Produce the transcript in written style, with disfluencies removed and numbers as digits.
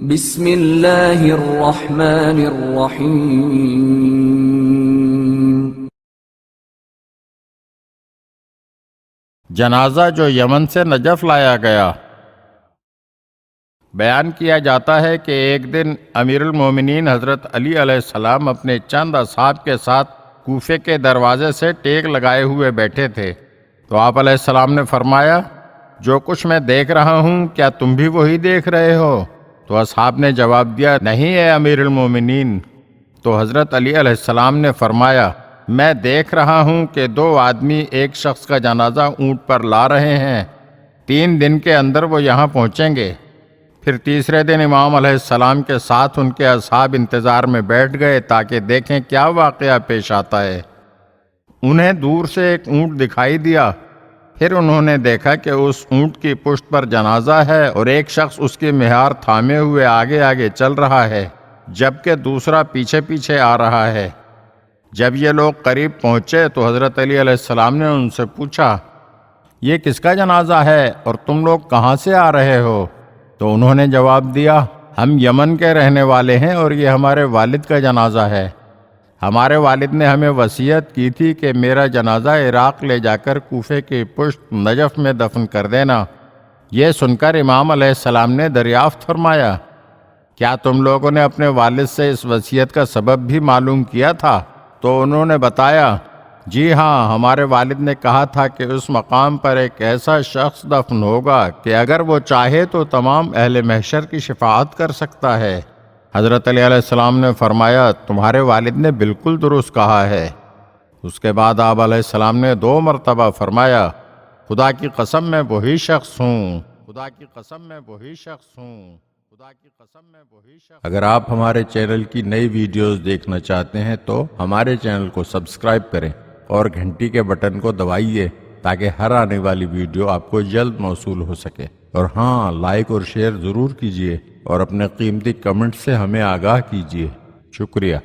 بسم اللہ الرحمن الرحیم۔ جنازہ جو یمن سے نجف لایا گیا۔ بیان کیا جاتا ہے کہ ایک دن امیر المومنین حضرت علی علیہ السلام اپنے چند اصحاب کے ساتھ کوفے کے دروازے سے ٹیک لگائے ہوئے بیٹھے تھے، تو آپ علیہ السلام نے فرمایا، جو کچھ میں دیکھ رہا ہوں کیا تم بھی وہی دیکھ رہے ہو؟ تو اصحاب نے جواب دیا، نہیں اے امیر المومنین۔ تو حضرت علی علیہ السلام نے فرمایا، میں دیکھ رہا ہوں کہ دو آدمی ایک شخص کا جنازہ اونٹ پر لا رہے ہیں، 3 دن کے اندر وہ یہاں پہنچیں گے۔ پھر تیسرے دن امام علیہ السلام کے ساتھ ان کے اصحاب انتظار میں بیٹھ گئے تاکہ دیکھیں کیا واقعہ پیش آتا ہے۔ انہیں دور سے ایک اونٹ دکھائی دیا، پھر انہوں نے دیکھا کہ اس اونٹ کی پشت پر جنازہ ہے اور ایک شخص اس کی مہار تھامے ہوئے آگے آگے چل رہا ہے، جبکہ دوسرا پیچھے پیچھے آ رہا ہے۔ جب یہ لوگ قریب پہنچے تو حضرت علی علیہ السلام نے ان سے پوچھا، یہ کس کا جنازہ ہے اور تم لوگ کہاں سے آ رہے ہو؟ تو انہوں نے جواب دیا، ہم یمن کے رہنے والے ہیں اور یہ ہمارے والد کا جنازہ ہے۔ ہمارے والد نے ہمیں وصیت کی تھی کہ میرا جنازہ عراق لے جا کر کوفے کی پشت نجف میں دفن کر دینا۔ یہ سن کر امام علیہ السلام نے دریافت فرمایا، کیا تم لوگوں نے اپنے والد سے اس وصیت کا سبب بھی معلوم کیا تھا؟ تو انہوں نے بتایا، جی ہاں، ہمارے والد نے کہا تھا کہ اس مقام پر ایک ایسا شخص دفن ہوگا کہ اگر وہ چاہے تو تمام اہل محشر کی شفاعت کر سکتا ہے۔ حضرت علی علیہ السلام نے فرمایا، تمہارے والد نے بالکل درست کہا ہے۔ اس کے بعد آپ علیہ السلام نے 2 مرتبہ فرمایا، خدا کی قسم میں وہی شخص ہوں، خدا کی قسم میں وہی شخص ہوں، خدا کی قسم میں وہی شخص۔ اگر آپ ہمارے چینل کی نئی ویڈیوز دیکھنا چاہتے ہیں تو ہمارے چینل کو سبسکرائب کریں اور گھنٹی کے بٹن کو دبائیے تاکہ ہر آنے والی ویڈیو آپ کو جلد موصول ہو سکے۔ اور ہاں، لائک اور شیئر ضرور کیجیے اور اپنے قیمتی کمنٹ سے ہمیں آگاہ کیجیے۔ شکریہ۔